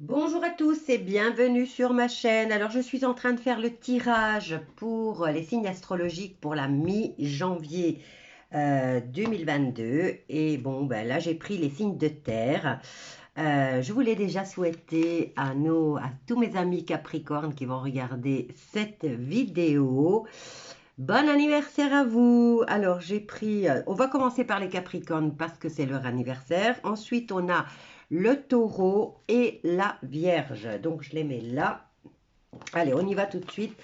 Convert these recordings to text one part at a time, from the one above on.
Bonjour à tous et bienvenue sur ma chaîne. Alors je suis en train de faire le tirage pour les signes astrologiques pour la mi-janvier 2022. Et bon, ben là j'ai pris les signes de terre. Je voulais déjà souhaiter à tous mes amis Capricornes qui vont regarder cette vidéo. Bon anniversaire à vous. Alors j'ai pris, on va commencer par les Capricornes parce que c'est leur anniversaire. Ensuite on a le taureau et la vierge. Donc je les mets là. Allez, on y va tout de suite.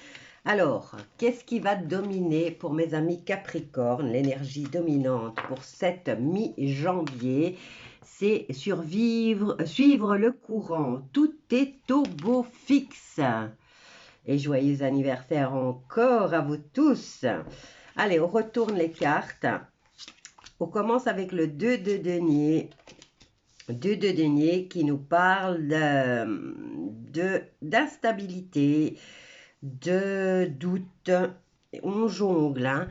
Alors, qu'est-ce qui va dominer pour mes amis Capricorne? L'énergie dominante pour cette mi-janvier, c'est suivre le courant. Tout est au beau fixe. Et joyeux anniversaire encore à vous tous. Allez, on retourne les cartes. On commence avec le 2 de denier. 2 de denier qui nous parle d'instabilité, de doute. On jongle. Hein.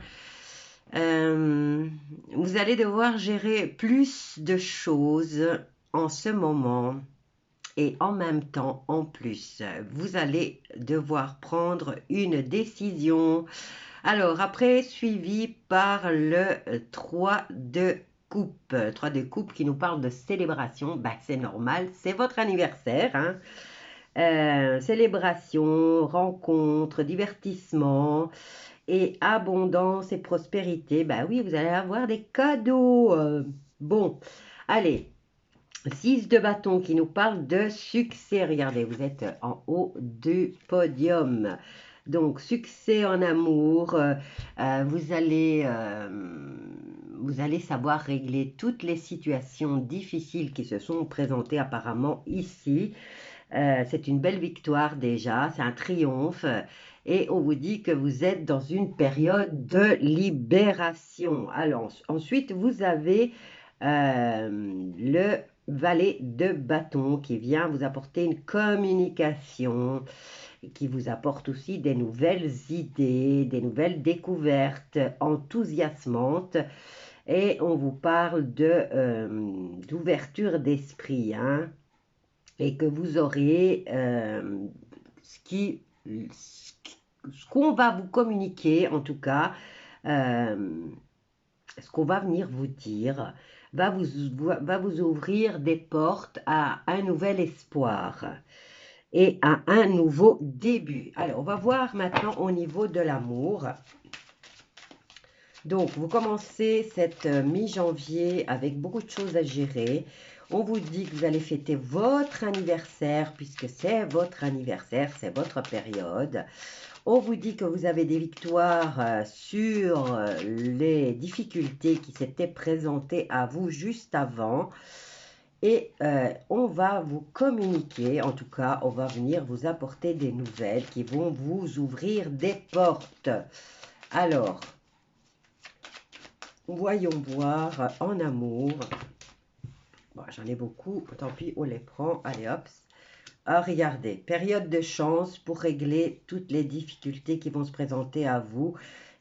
Vous allez devoir gérer plus de choses en ce moment. Et en même temps, en plus, vous allez devoir prendre une décision. Alors, après, suivi par le 3 de coupe. 3 de coupe qui nous parle de célébration. Ben, c'est normal, c'est votre anniversaire. Hein. Célébration, rencontre, divertissement et abondance et prospérité. Ben oui, vous allez avoir des cadeaux. Bon, allez, 6 de bâton qui nous parle de succès. Regardez, vous êtes en haut du podium. Donc, succès en amour. Vous allez savoir régler toutes les situations difficiles qui se sont présentées apparemment ici. C'est une belle victoire déjà, c'est un triomphe. Et on vous dit que vous êtes dans une période de libération. Alors, ensuite, vous avez le valet de bâton qui vient vous apporter une communication, qui vous apporte aussi des nouvelles idées, des nouvelles découvertes enthousiasmantes. Et on vous parle d'ouverture d'esprit, hein, et que vous aurez ce qu'on va vous communiquer, en tout cas, euh, ce qu'on va venir vous dire, va vous ouvrir des portes à un nouvel espoir et à un nouveau début. Alors, on va voir maintenant au niveau de l'amour. Donc, vous commencez cette mi-janvier avec beaucoup de choses à gérer. On vous dit que vous allez fêter votre anniversaire puisque c'est votre anniversaire, c'est votre période. On vous dit que vous avez des victoires sur les difficultés qui s'étaient présentées à vous juste avant. Et on va vous communiquer, en tout cas, on va venir vous apporter des nouvelles qui vont vous ouvrir des portes. Alors, voyons voir en amour. Bon, j'en ai beaucoup, tant pis, on les prend. Allez, hop. Ah, regardez, période de chance pour régler toutes les difficultés qui vont se présenter à vous.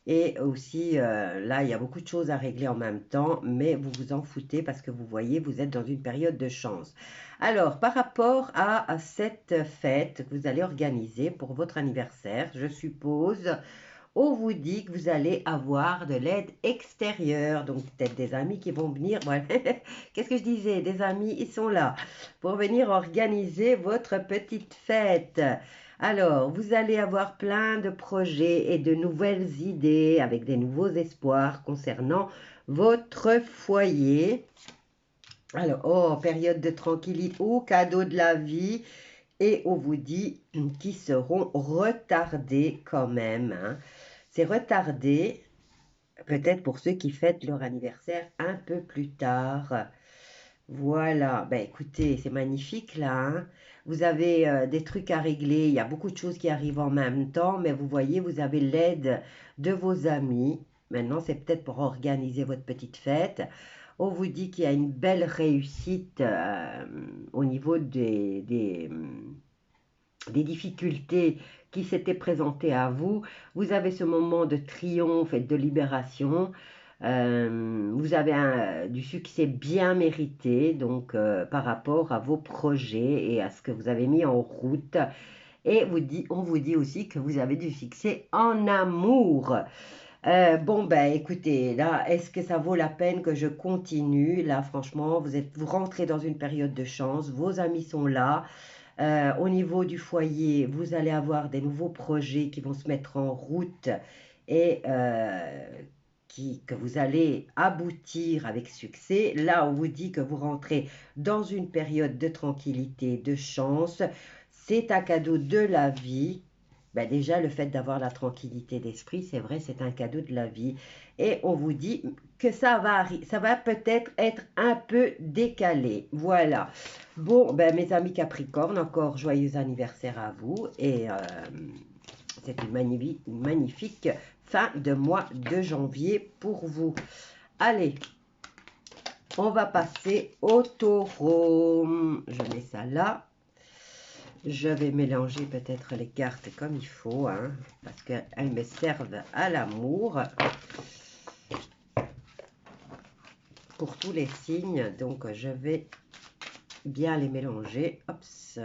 Et aussi, là, il y a beaucoup de choses à régler en même temps, mais vous vous en foutez parce que vous voyez, vous êtes dans une période de chance. Alors, par rapport à cette fête que vous allez organiser pour votre anniversaire, je suppose, on vous dit que vous allez avoir de l'aide extérieure, donc peut-être des amis qui vont venir. Voilà. Qu'est-ce que je disais? Des amis, ils sont là pour venir organiser votre petite fête. Alors, vous allez avoir plein de projets et de nouvelles idées avec des nouveaux espoirs concernant votre foyer. Alors, oh, période de tranquillité, oh, cadeau de la vie. Et on vous dit qu'ils seront retardés quand même. Hein. C'est retardé, peut-être pour ceux qui fêtent leur anniversaire un peu plus tard. Voilà, ben écoutez, c'est magnifique là. Hein. Vous avez des trucs à régler, il y a beaucoup de choses qui arrivent en même temps, mais vous voyez, vous avez l'aide de vos amis. Maintenant, c'est peut-être pour organiser votre petite fête. On vous dit qu'il y a une belle réussite au niveau des difficultés qui s'étaient présentées à vous. Vous avez ce moment de triomphe et de libération. Vous avez du succès bien mérité, donc par rapport à vos projets et à ce que vous avez mis en route. Et on vous dit aussi que vous avez du succès en amour. Bon, ben écoutez, là, est-ce que ça vaut la peine que je continue? Là, franchement, vous rentrez dans une période de chance, vos amis sont là. Au niveau du foyer, vous allez avoir des nouveaux projets qui vont se mettre en route et que vous allez aboutir avec succès. Là, on vous dit que vous rentrez dans une période de tranquillité, de chance. C'est un cadeau de la vie. Ben déjà, le fait d'avoir la tranquillité d'esprit, c'est vrai, c'est un cadeau de la vie. Et on vous dit que ça va peut-être être un peu décalé. Voilà. Bon, ben mes amis Capricorne, encore joyeux anniversaire à vous. Et c'est une magnifique fin de mois de janvier pour vous. Allez, on va passer au taureau. Je mets ça là. Je vais mélanger peut-être les cartes comme il faut, hein, parce qu'elles me servent à l'amour. Pour tous les signes, donc je vais bien les mélanger. Hops.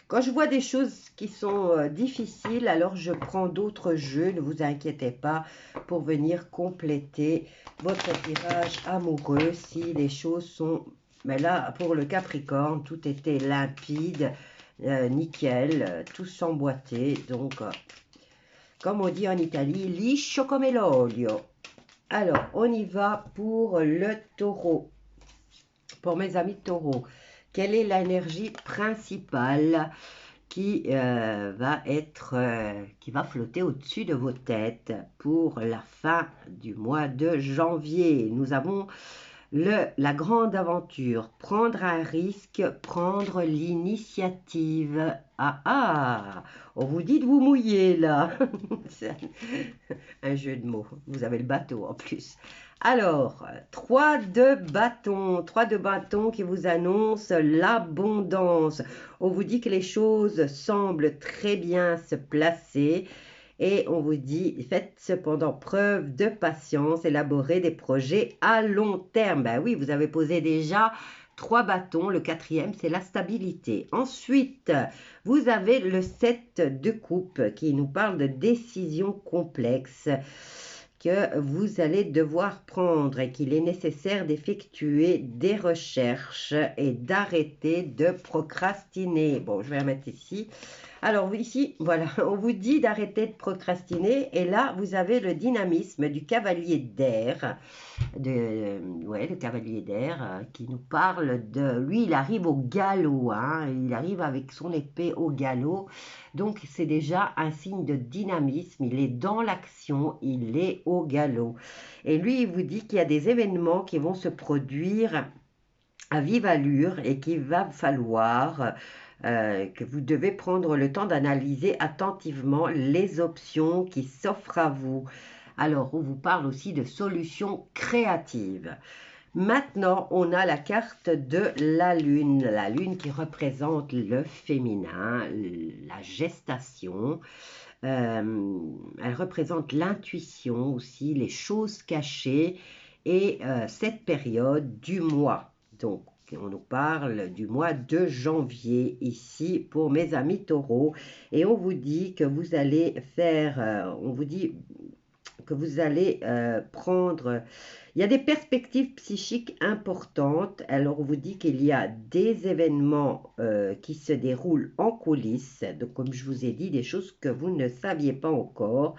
Quand je vois des choses qui sont difficiles, alors je prends d'autres jeux, ne vous inquiétez pas, pour venir compléter votre tirage amoureux si les choses sont... Mais là, pour le Capricorne, tout était limpide, nickel, tout s'emboîtait. Donc, comme on dit en Italie, liscio come l'olio. Alors, on y va pour le taureau. Pour mes amis taureaux, quelle est l'énergie principale qui qui va flotter au-dessus de vos têtes pour la fin du mois de janvier? Nous avons la grande aventure, prendre un risque, prendre l'initiative. Ah ah, on vous dit de vous mouiller là. C'est un jeu de mots. Vous avez le bateau en plus. Alors, 3 de bâton, 3 de bâton qui vous annoncent l'abondance. On vous dit que les choses semblent très bien se placer. Et on vous dit, faites cependant preuve de patience, élaborez des projets à long terme. Ben oui, vous avez posé déjà 3 bâtons. Le quatrième, c'est la stabilité. Ensuite, vous avez le 7 de coupe qui nous parle de décisions complexes que vous allez devoir prendre et qu'il est nécessaire d'effectuer des recherches et d'arrêter de procrastiner. Bon, je vais la mettre ici. Alors ici, voilà, on vous dit d'arrêter de procrastiner et là, vous avez le dynamisme du cavalier d'air, le cavalier d'air qui nous parle de... Lui, il arrive au galop, hein, il arrive avec son épée au galop, donc c'est déjà un signe de dynamisme, il est dans l'action, il est au galop. Et lui, il vous dit qu'il y a des événements qui vont se produire à vive allure et qu'il va falloir que vous devez prendre le temps d'analyser attentivement les options qui s'offrent à vous. Alors, on vous parle aussi de solutions créatives. Maintenant, on a la carte de la lune qui représente le féminin, la gestation. Elle représente l'intuition aussi, les choses cachées et cette période du mois. Donc, on nous parle du mois de janvier ici pour mes amis taureaux. Et on vous dit que vous allez faire, on vous dit que vous allez prendre... Il y a des perspectives psychiques importantes. Alors, on vous dit qu'il y a des événements qui se déroulent en coulisses. Donc, comme je vous ai dit, des choses que vous ne saviez pas encore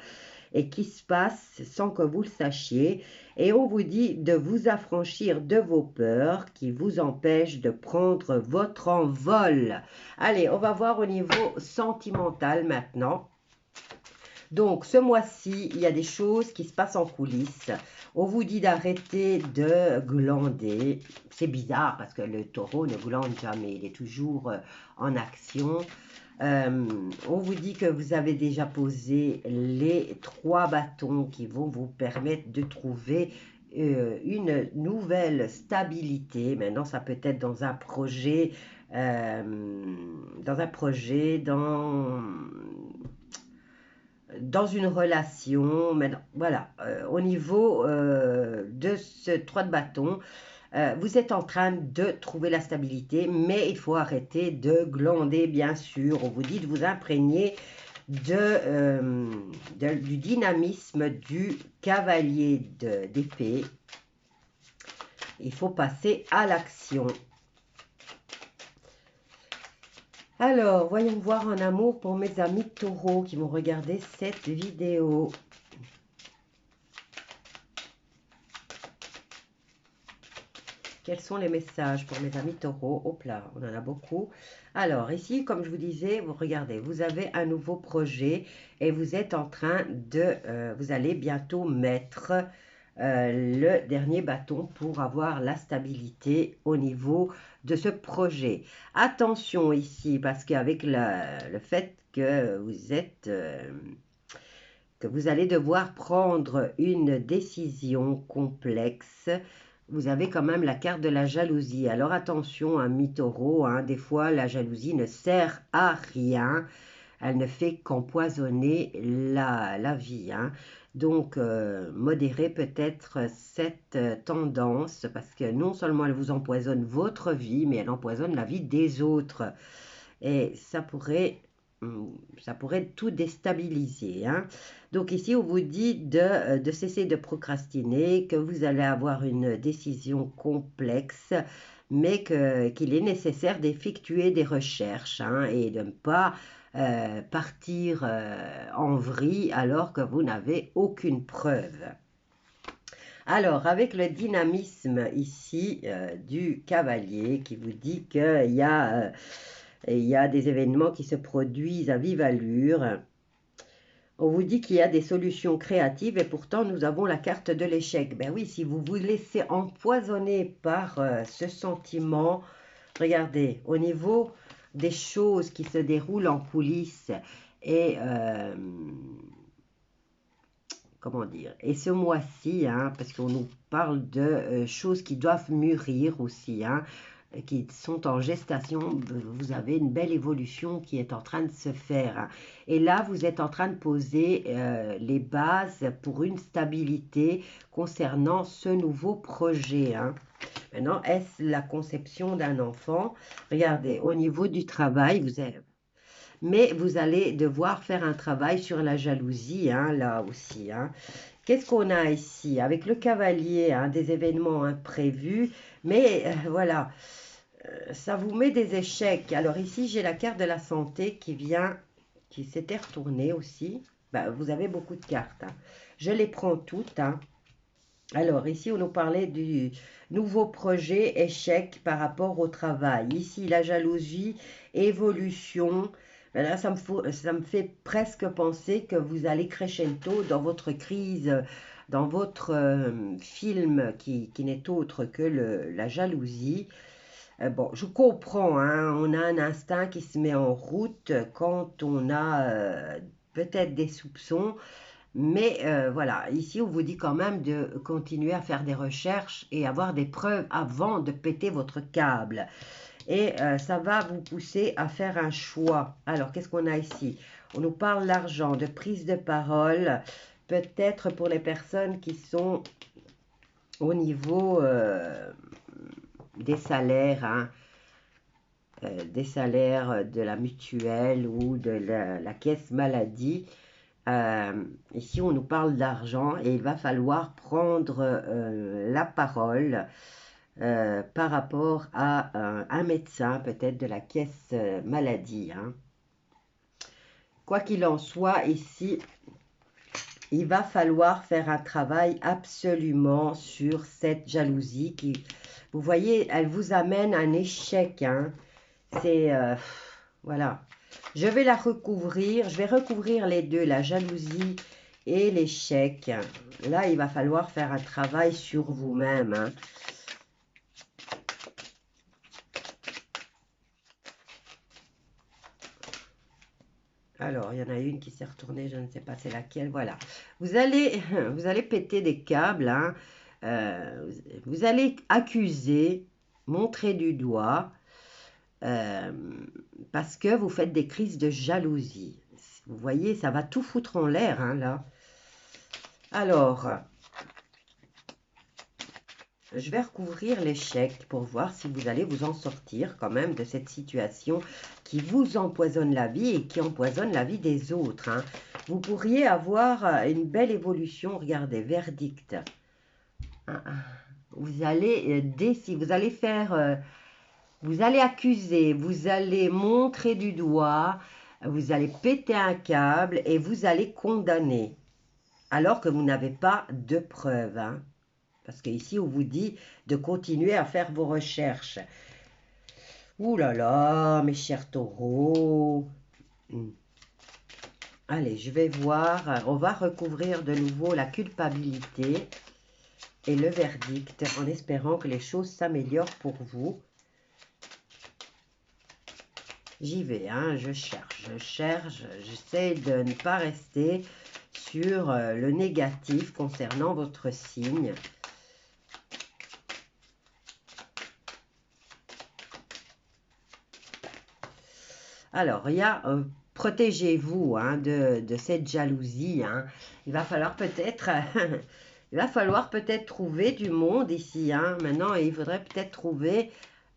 et qui se passent sans que vous le sachiez. Et on vous dit de vous affranchir de vos peurs qui vous empêchent de prendre votre envol. Allez, on va voir au niveau sentimental maintenant. Donc, ce mois-ci, il y a des choses qui se passent en coulisses. On vous dit d'arrêter de glander. C'est bizarre parce que le taureau ne glande jamais. Il est toujours en action. On vous dit que vous avez déjà posé les 3 bâtons qui vont vous permettre de trouver une nouvelle stabilité. Maintenant, ça peut être dans un projet, dans dans une relation, mais voilà, au niveau de ce 3 de bâton, vous êtes en train de trouver la stabilité, mais il faut arrêter de glander, bien sûr. On vous dit de vous imprégner du dynamisme du cavalier d'épée. Il faut passer à l'action. Alors, voyons voir en amour pour mes amis taureaux qui vont regarder cette vidéo. Quels sont les messages pour mes amis taureaux? Hop là, on en a beaucoup. Alors, ici, comme je vous disais, vous regardez, vous avez un nouveau projet et vous êtes en train de... vous allez bientôt mettre le dernier bâton pour avoir la stabilité au niveau de ce projet. Attention ici, parce qu'avec le fait que vous êtes... que vous allez devoir prendre une décision complexe, vous avez quand même la carte de la jalousie. Alors attention, ami taureau, hein, des fois la jalousie ne sert à rien. Elle ne fait qu'empoisonner la vie. Hein. Donc, modérez peut-être cette tendance parce que non seulement elle vous empoisonne votre vie, mais elle empoisonne la vie des autres. Et ça pourrait tout déstabiliser. Hein. Donc ici, on vous dit de cesser de procrastiner, que vous allez avoir une décision complexe, mais qu'il est nécessaire d'effectuer des recherches hein, et de ne pas partir en vrille alors que vous n'avez aucune preuve. Alors, avec le dynamisme ici du cavalier qui vous dit qu'il y a... il y a des événements qui se produisent à vive allure. On vous dit qu'il y a des solutions créatives et pourtant nous avons la carte de l'échec. Ben oui, si vous vous laissez empoisonner par ce sentiment, regardez, au niveau des choses qui se déroulent en coulisses et comment dire, et ce mois-ci, hein, parce qu'on nous parle de choses qui doivent mûrir aussi, hein, qui sont en gestation, vous avez une belle évolution qui est en train de se faire. Hein. Et là, vous êtes en train de poser les bases pour une stabilité concernant ce nouveau projet. Hein. Maintenant, est-ce la conception d'un enfant? Regardez, au niveau du travail, mais vous allez devoir faire un travail sur la jalousie, hein, là aussi. Hein. Qu'est-ce qu'on a ici? Avec le cavalier, hein, des événements imprévus, mais voilà, ça vous met des échecs. Alors ici, j'ai la carte de la santé qui s'était retournée aussi. Ben, vous avez beaucoup de cartes. Hein. Je les prends toutes. Hein. Alors ici, on nous parlait du nouveau projet échec par rapport au travail. Ici, la jalousie, évolution. Ben là, ça me fait presque penser que vous allez crescendo dans votre crise, dans votre film qui n'est autre que la jalousie. Bon, je comprends, hein, on a un instinct qui se met en route quand on a peut-être des soupçons, mais voilà, ici on vous dit quand même de continuer à faire des recherches et avoir des preuves avant de péter votre câble. Et ça va vous pousser à faire un choix. Alors, qu'est-ce qu'on a ici? On nous parle d'argent, de prise de parole, peut-être pour les personnes qui sont au niveau des salaires, hein, des salaires de la mutuelle ou de la caisse maladie. Ici, on nous parle d'argent et il va falloir prendre la parole par rapport à un médecin, peut-être de la caisse maladie. Hein. Quoi qu'il en soit, ici, il va falloir faire un travail absolument sur cette jalousie qui, vous voyez, elle vous amène à un échec. Hein. C'est, voilà. Je vais la recouvrir, je vais recouvrir les deux, la jalousie et l'échec. Là, il va falloir faire un travail sur vous-même. Hein. Alors, il y en a une qui s'est retournée, je ne sais pas c'est laquelle, voilà. Vous allez péter des câbles, hein. Vous allez accuser, montrer du doigt, parce que vous faites des crises de jalousie. Vous voyez, ça va tout foutre en l'air, hein, là. Alors, je vais recouvrir l'échec pour voir si vous allez vous en sortir quand même de cette situation qui vous empoisonne la vie et qui empoisonne la vie des autres, hein. Vous pourriez avoir une belle évolution. Regardez, verdict. Vous allez vous allez faire, vous allez accuser, vous allez montrer du doigt, vous allez péter un câble et vous allez condamner, alors que vous n'avez pas de preuves, hein. Parce qu'ici, on vous dit de continuer à faire vos recherches. Ouh là là, mes chers taureaux. Allez, je vais voir. On va recouvrir de nouveau la culpabilité et le verdict en espérant que les choses s'améliorent pour vous. J'y vais, hein, je cherche, j'essaie de ne pas rester sur le négatif concernant votre signe. Alors, il y a protégez-vous, hein, de cette jalousie, hein. Il va falloir peut-être trouver du monde ici, hein. Maintenant, il faudrait peut-être trouver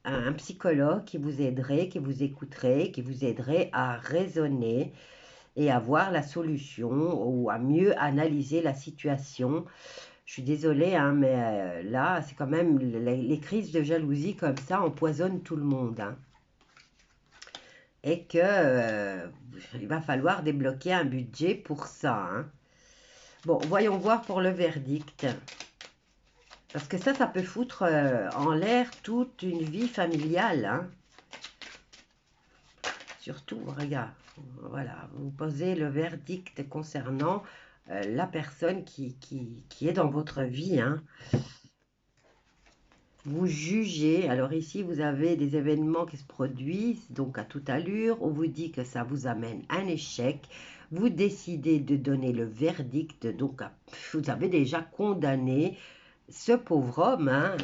un psychologue qui vous aiderait, qui vous écouterait, qui vous aiderait à raisonner et à voir la solution ou à mieux analyser la situation. Je suis désolée, hein, mais là, c'est quand même les crises de jalousie comme ça empoisonnent tout le monde, hein. Et que il va falloir débloquer un budget pour ça, hein. Bon, voyons voir pour le verdict. Parce que ça peut foutre en l'air toute une vie familiale, hein. Surtout, regarde, voilà, vous posez le verdict concernant la personne qui est dans votre vie, hein. Vous jugez, alors ici vous avez des événements qui se produisent, donc à toute allure, on vous dit que ça vous amène un échec, vous décidez de donner le verdict, donc vous avez déjà condamné ce pauvre homme, hein,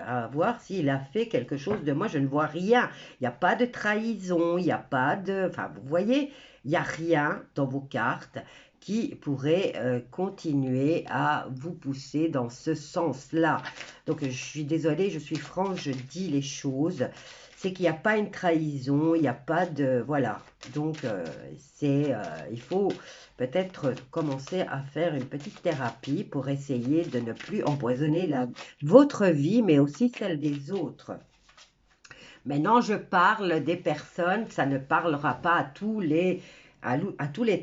à voir s'il a fait quelque chose de moi, je ne vois rien, il n'y a pas de trahison, il n'y a pas de, enfin vous voyez, il n'y a rien dans vos cartes qui pourrait continuer à vous pousser dans ce sens-là. Donc, je suis désolée, je suis franche, je dis les choses. C'est qu'il n'y a pas une trahison, il n'y a pas de... Voilà. Donc, il faut peut-être commencer à faire une petite thérapie pour essayer de ne plus empoisonner votre vie, mais aussi celle des autres. Maintenant, je parle des personnes, ça ne parlera pas à tous les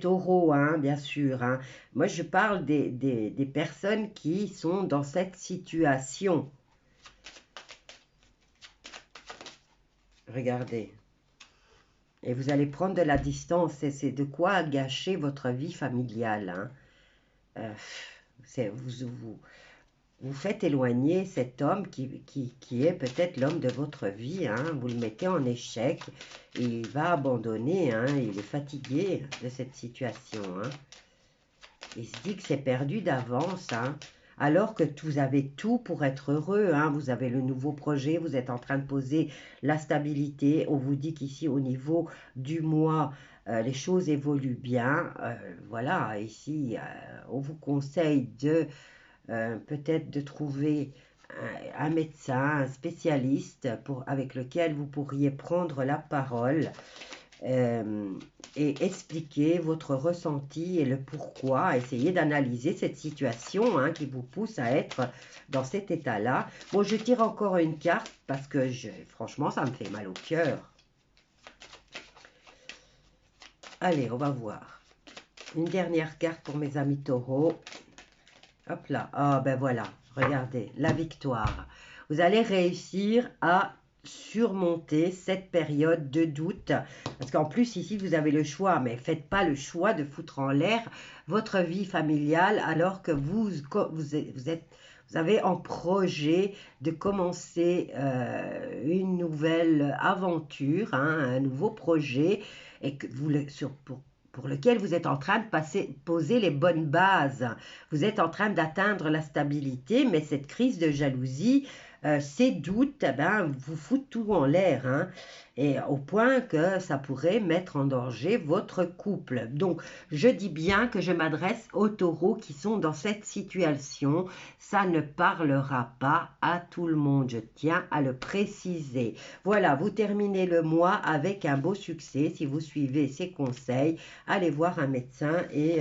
taureaux, hein, bien sûr, hein. Moi, je parle des personnes qui sont dans cette situation. Regardez. Et vous allez prendre de la distance. Et c'est de quoi gâcher votre vie familiale, hein. Vous faites éloigner cet homme qui est peut-être l'homme de votre vie, hein. Vous le mettez en échec, et il va abandonner, hein. Il est fatigué de cette situation, hein. Il se dit que c'est perdu d'avance, hein. Alors que vous avez tout pour être heureux, hein. Vous avez le nouveau projet, vous êtes en train de poser la stabilité. On vous dit qu'ici, au niveau du mois, les choses évoluent bien. Voilà, ici, on vous conseille de... peut-être de trouver un médecin, un spécialiste avec lequel vous pourriez prendre la parole et expliquer votre ressenti et le pourquoi. Essayez d'analyser cette situation, hein, qui vous pousse à être dans cet état-là. Bon, je tire encore une carte parce que franchement, ça me fait mal au cœur. Allez, on va voir. Une dernière carte pour mes amis taureaux. Hop là, ah ben voilà, regardez, la victoire. Vous allez réussir à surmonter cette période de doute. Parce qu'en plus, ici, vous avez le choix, mais faites pas le choix de foutre en l'air votre vie familiale alors que vous avez en projet de commencer une nouvelle aventure, hein, un nouveau projet, et que pour lequel vous êtes en train de poser les bonnes bases. Vous êtes en train d'atteindre la stabilité, mais cette crise de jalousie, ces doutes, vous foutent tout en l'air, hein. Et au point que ça pourrait mettre en danger votre couple. Donc, je dis bien que je m'adresse aux taureaux qui sont dans cette situation. Ça ne parlera pas à tout le monde. Je tiens à le préciser. Voilà, vous terminez le mois avec un beau succès. Si vous suivez ces conseils, allez voir un médecin et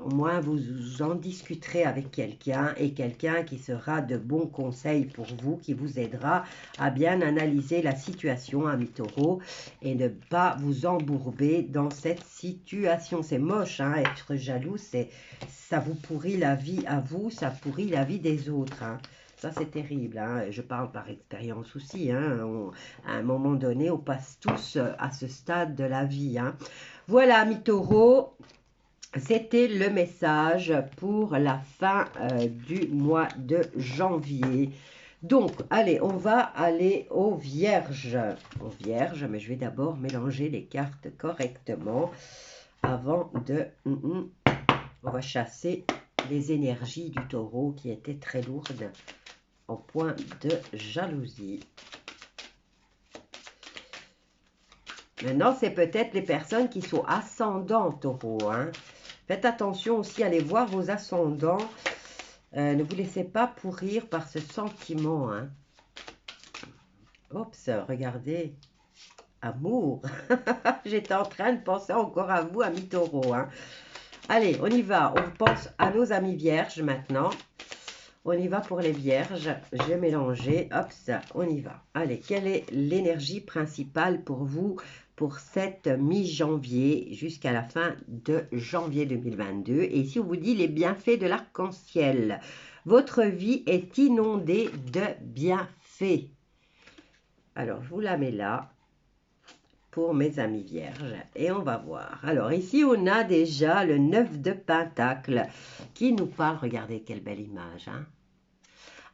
au moins vous en discuterez avec quelqu'un et quelqu'un qui sera de bons conseils pour vous, qui vous aidera à bien analyser la situation, ami taureau, et ne pas vous embourber dans cette situation. C'est moche, hein, être jaloux, ça vous pourrit la vie à vous, ça pourrit la vie des autres, hein. Ça, c'est terrible, hein. Je parle par expérience aussi, hein. À un moment donné, on passe tous à ce stade de la vie, hein. Voilà, ami taureau, c'était le message pour la fin du mois de janvier. Donc, allez, on va aller aux vierges. Aux vierges, mais je vais d'abord mélanger les cartes correctement avant de... on va chasser les énergies du taureau qui étaient très lourdes au point de jalousie. Maintenant, c'est peut-être les personnes qui sont ascendants taureau, hein. Faites attention aussi à aller voir vos ascendants. Ne vous laissez pas pourrir par ce sentiment, hein. Oups, regardez. Amour. J'étais en train de penser encore à vous, amis taureaux, hein. Allez, on y va. On pense à nos amis vierges maintenant. On y va pour les vierges. Je vais mélanger. Hop, ça, on y va. Allez, quelle est l'énergie principale pour vous pour cette mi-janvier jusqu'à la fin de janvier 2022? Et ici, on vous dit les bienfaits de l'arc-en-ciel. Votre vie est inondée de bienfaits. Alors, je vous la mets là pour mes amis vierges et on va voir. Alors, ici, on a déjà le 9 de Pentacle qui nous parle. Regardez quelle belle image, hein.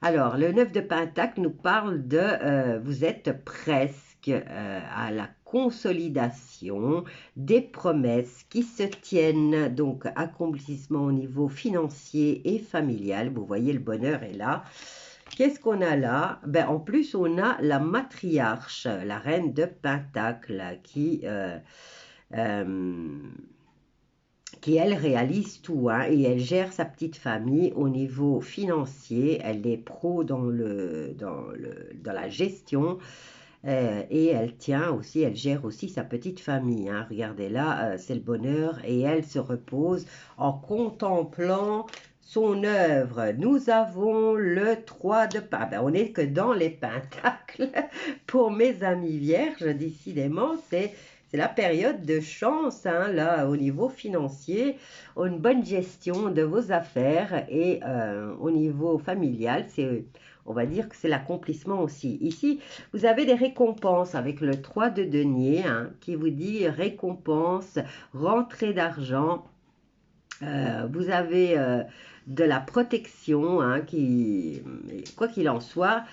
Alors, le 9 de Pentacle nous parle de vous êtes presque à la consolidation des promesses qui se tiennent, donc accomplissement au niveau financier et familial. Vous voyez, le bonheur est là. Qu'est-ce qu'on a là? Ben, en plus, on a la matriarche, la reine de Pentacle, qui elle réalise tout, hein, et elle gère sa petite famille au niveau financier. Elle est pro dans la gestion et elle tient aussi, elle gère aussi sa petite famille, hein. Regardez là, c'est le bonheur et elle se repose en contemplant son œuvre. Nous avons le 3 de Pentacle. Ben, on n'est que dans les pentacles pour mes amis vierges, décidément, c'est la période de chance, hein, là, au niveau financier, une bonne gestion de vos affaires et au niveau familial, on va dire que c'est l'accomplissement aussi. Ici, vous avez des récompenses avec le 3 de denier, hein, qui vous dit récompense, rentrée d'argent. Vous avez de la protection, hein, quoi qu'il en soit,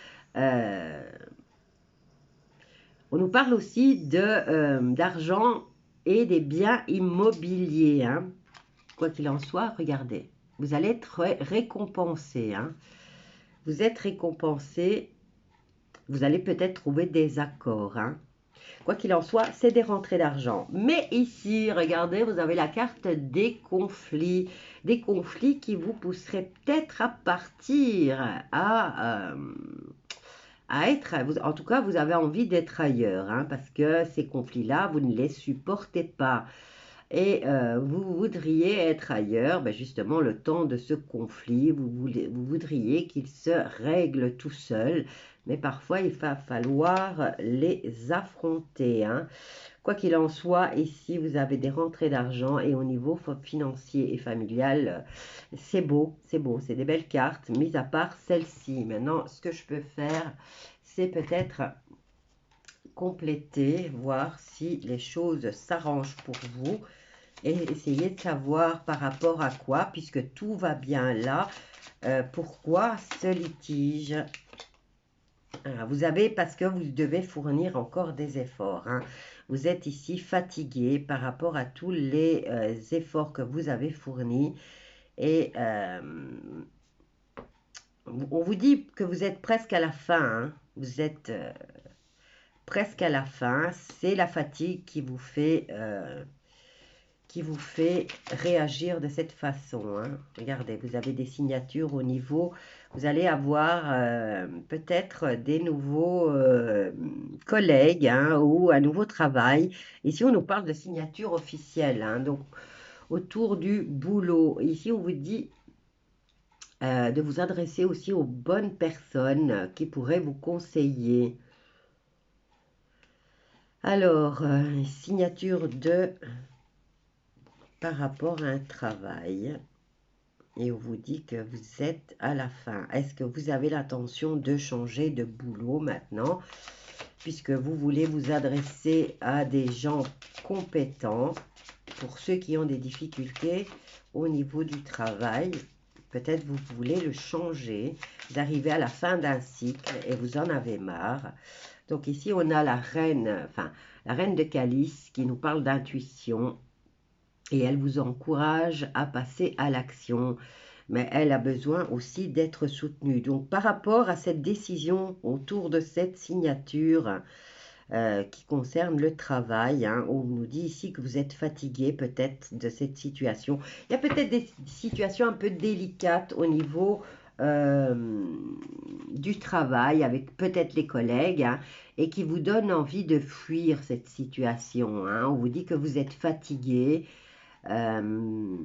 on nous parle aussi d'argent et des biens immobiliers, hein. Quoi qu'il en soit, regardez, vous allez être récompensé, hein. Vous êtes récompensé, vous allez peut-être trouver des accords, hein. Quoi qu'il en soit, c'est des rentrées d'argent. Mais ici, regardez, vous avez la carte des conflits qui vous pousseraient peut-être à partir, à être, en tout cas, vous avez envie d'être ailleurs, hein, parce que ces conflits-là, vous ne les supportez pas. Et vous voudriez être ailleurs, ben justement, le temps de ce conflit, vous voudriez qu'il se règle tout seul, mais parfois, il va falloir les affronter, hein. Quoi qu'il en soit, ici, vous avez des rentrées d'argent et au niveau financier et familial, c'est beau, c'est des belles cartes, mis à part celle-ci. Maintenant, ce que je peux faire, c'est peut-être compléter, voir si les choses s'arrangent pour vous et essayer de savoir par rapport à quoi, puisque tout va bien là, pourquoi ce litige. Vous avez, parce que vous devez fournir encore des efforts, hein. Vous êtes ici fatigué par rapport à tous les efforts que vous avez fournis. Et on vous dit que vous êtes presque à la fin, hein. Vous êtes presque à la fin. C'est la fatigue qui vous fait réagir de cette façon. Hein. Regardez, vous avez des signatures au niveau, vous allez avoir peut-être des nouveaux collègues hein, ou un nouveau travail. Ici, on nous parle de signature officielle, hein, donc autour du boulot. Ici, on vous dit de vous adresser aussi aux bonnes personnes qui pourraient vous conseiller. Alors, signature par rapport à un travail. Et on vous dit que vous êtes à la fin. Est-ce que vous avez l'intention de changer de boulot maintenant, puisque vous voulez vous adresser à des gens compétents? Pour ceux qui ont des difficultés au niveau du travail, peut-être vous voulez le changer. Vous arrivez à la fin d'un cycle et vous en avez marre. Donc ici, on a la reine de calice qui nous parle d'intuition. Et elle vous encourage à passer à l'action, mais elle a besoin aussi d'être soutenue. Donc, par rapport à cette décision autour de cette signature qui concerne le travail, hein, on nous dit ici que vous êtes fatigué peut-être de cette situation. Il y a peut-être des situations un peu délicates au niveau du travail avec peut-être les collègues hein, et qui vous donnent envie de fuir cette situation. Hein. On vous dit que vous êtes fatigué. Vous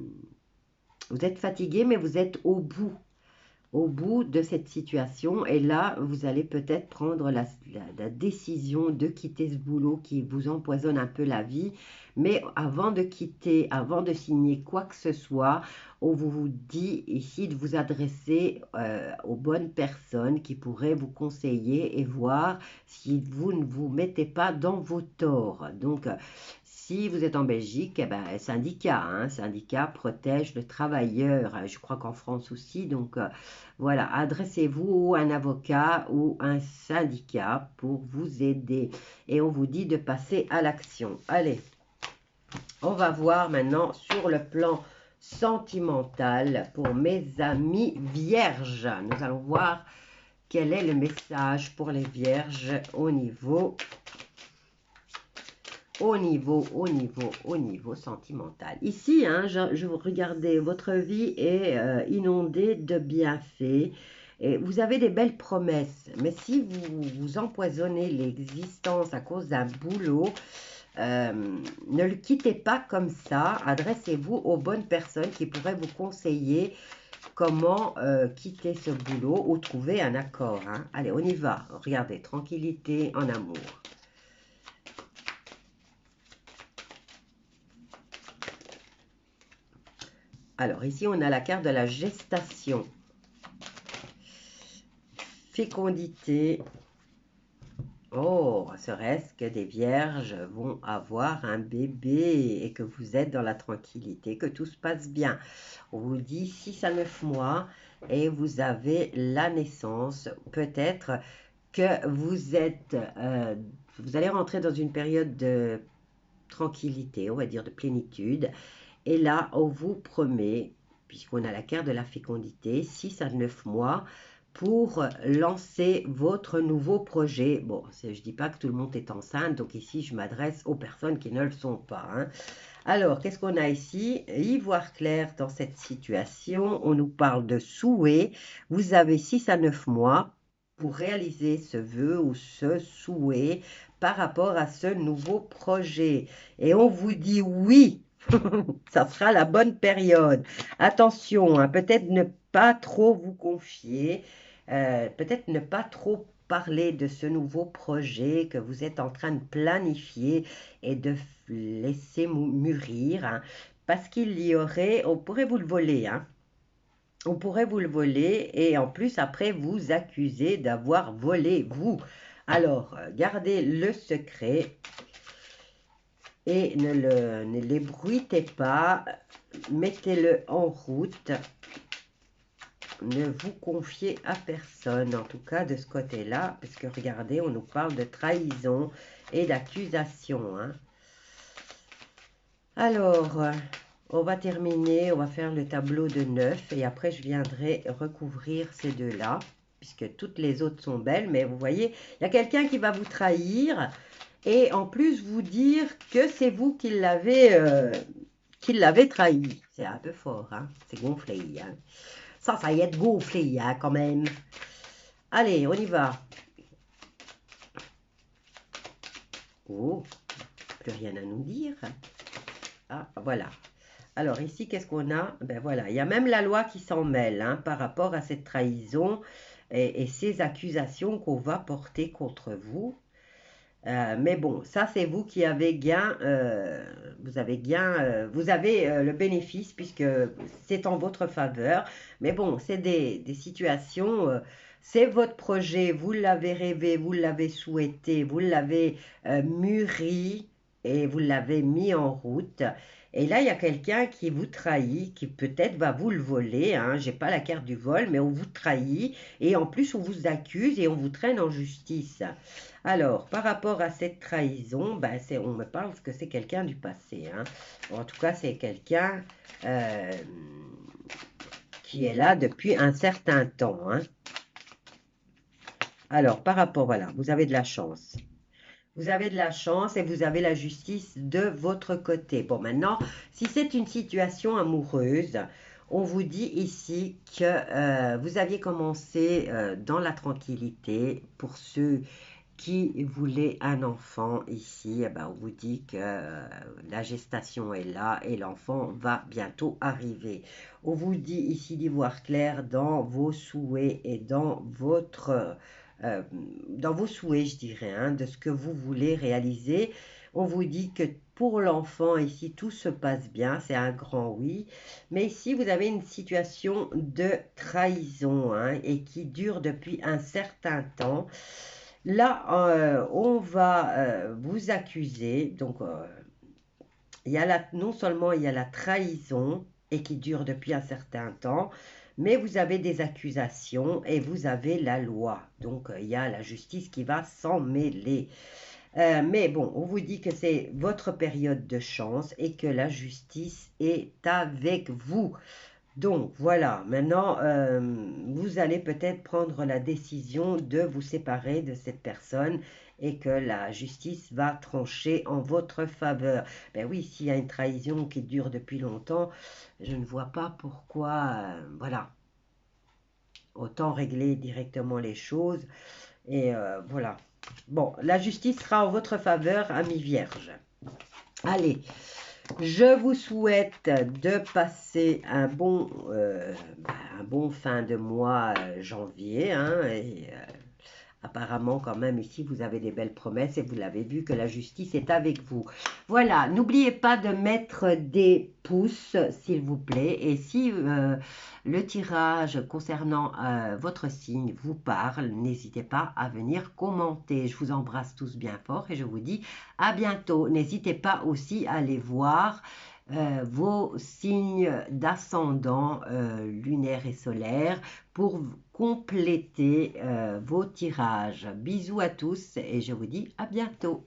êtes fatigué, mais vous êtes au bout de cette situation. Et là, vous allez peut-être prendre la décision de quitter ce boulot qui vous empoisonne un peu la vie. Mais avant de quitter, avant de signer quoi que ce soit, on vous dit ici de vous adresser aux bonnes personnes qui pourraient vous conseiller et voir si vous ne vous mettez pas dans vos torts. Donc, si vous êtes en Belgique, eh ben, syndicat, hein, syndicat protège le travailleur. Je crois qu'en France aussi. Donc voilà, adressez-vous à un avocat ou un syndicat pour vous aider. Et on vous dit de passer à l'action. Allez, on va voir maintenant sur le plan sentimental pour mes amis vierges. Nous allons voir quel est le message pour les vierges au niveau sentimental. Ici, hein, je regardais, votre vie est inondée de bienfaits. Et vous avez des belles promesses. Mais si vous vous empoisonnez l'existence à cause d'un boulot, ne le quittez pas comme ça. Adressez-vous aux bonnes personnes qui pourraient vous conseiller comment quitter ce boulot ou trouver un accord. Hein. Allez, on y va. Regardez, tranquillité en amour. Alors, ici, on a la carte de la gestation. Fécondité. Oh, serait-ce que des vierges vont avoir un bébé et que vous êtes dans la tranquillité, que tout se passe bien. On vous dit 6 à 9 mois et vous avez la naissance. Peut-être que vous allez rentrer dans une période de tranquillité, on va dire de plénitude. Et là, on vous promet, puisqu'on a la carte de la fécondité, 6 à 9 mois pour lancer votre nouveau projet. Bon, je ne dis pas que tout le monde est enceinte, donc ici, je m'adresse aux personnes qui ne le sont pas. Hein. Alors, qu'est-ce qu'on a ici? Y voir clair dans cette situation. On nous parle de souhait. Vous avez 6 à 9 mois pour réaliser ce vœu ou ce souhait par rapport à ce nouveau projet. Et on vous dit oui. Ça sera la bonne période. Attention, hein, peut-être ne pas trop vous confier, peut-être ne pas trop parler de ce nouveau projet que vous êtes en train de planifier et de laisser mûrir, hein, parce qu'il y aurait, on pourrait vous le voler, hein. On pourrait vous le voler et en plus après vous accuser d'avoir volé vous. Alors, gardez le secret. Et ne l'ébruitez pas, mettez-le en route, ne vous confiez à personne, en tout cas de ce côté-là, parce que regardez, on nous parle de trahison et d'accusation. Hein. Alors, on va terminer, on va faire le tableau de 9 et après je viendrai recouvrir ces deux-là. puisque toutes les autres sont belles, mais vous voyez, il y a quelqu'un qui va vous trahir et en plus vous dire que c'est vous qui l'avez trahi. C'est un peu fort, hein? C'est gonflé, hein? Ça y est gonflé, hein, quand même. Allez, on y va. Oh, plus rien à nous dire. Ah, voilà. Alors ici, qu'est-ce qu'on a? Ben voilà, il y a même la loi qui s'en mêle, hein, par rapport à cette trahison et ces accusations qu'on va porter contre vous. Mais bon, ça c'est vous qui avez gain, vous avez le bénéfice puisque c'est en votre faveur. Mais bon, c'est des situations, c'est votre projet, vous l'avez rêvé, vous l'avez souhaité, vous l'avez mûri et vous l'avez mis en route. Et là, il y a quelqu'un qui vous trahit, qui peut-être va vous le voler. Hein. J'ai pas la carte du vol, mais on vous trahit et en plus on vous accuse et on vous traîne en justice. Alors, par rapport à cette trahison, ben, on me parle que c'est quelqu'un du passé. Hein. En tout cas, c'est quelqu'un qui est là depuis un certain temps. Hein. Alors, par rapport, voilà, vous avez de la chance. Vous avez de la chance et vous avez la justice de votre côté. Bon, maintenant, si c'est une situation amoureuse, on vous dit ici que vous aviez commencé dans la tranquillité pour ceux qui voulait un enfant ici, eh ben, on vous dit que la gestation est là et l'enfant va bientôt arriver. On vous dit ici d'y voir clair dans vos souhaits et dans vos souhaits, je dirais, hein, de ce que vous voulez réaliser. On vous dit que pour l'enfant, ici, tout se passe bien, c'est un grand oui. Mais ici, vous avez une situation de trahison hein, et qui dure depuis un certain temps. Là, on va vous accuser. Donc, non seulement il y a la trahison et qui dure depuis un certain temps, mais vous avez des accusations et vous avez la loi. Donc, il y a la justice qui va s'en mêler. Mais bon, on vous dit que c'est votre période de chance et que la justice est avec vous. Donc voilà, maintenant vous allez peut-être prendre la décision de vous séparer de cette personne et que la justice va trancher en votre faveur. Ben oui, s'il y a une trahison qui dure depuis longtemps, je ne vois pas pourquoi, voilà, autant régler directement les choses et voilà. Bon, la justice sera en votre faveur, amis vierges. Allez. Je vous souhaite de passer un bon fin de mois janvier. Hein, et apparemment, quand même, ici, vous avez des belles promesses et vous l'avez vu que la justice est avec vous. Voilà, n'oubliez pas de mettre des pouces, s'il vous plaît. Et si le tirage concernant votre signe vous parle, n'hésitez pas à venir commenter. Je vous embrasse tous bien fort et je vous dis à bientôt. N'hésitez pas aussi à aller voir vos signes d'ascendant lunaire et solaire pour compléter vos tirages. Bisous à tous et je vous dis à bientôt.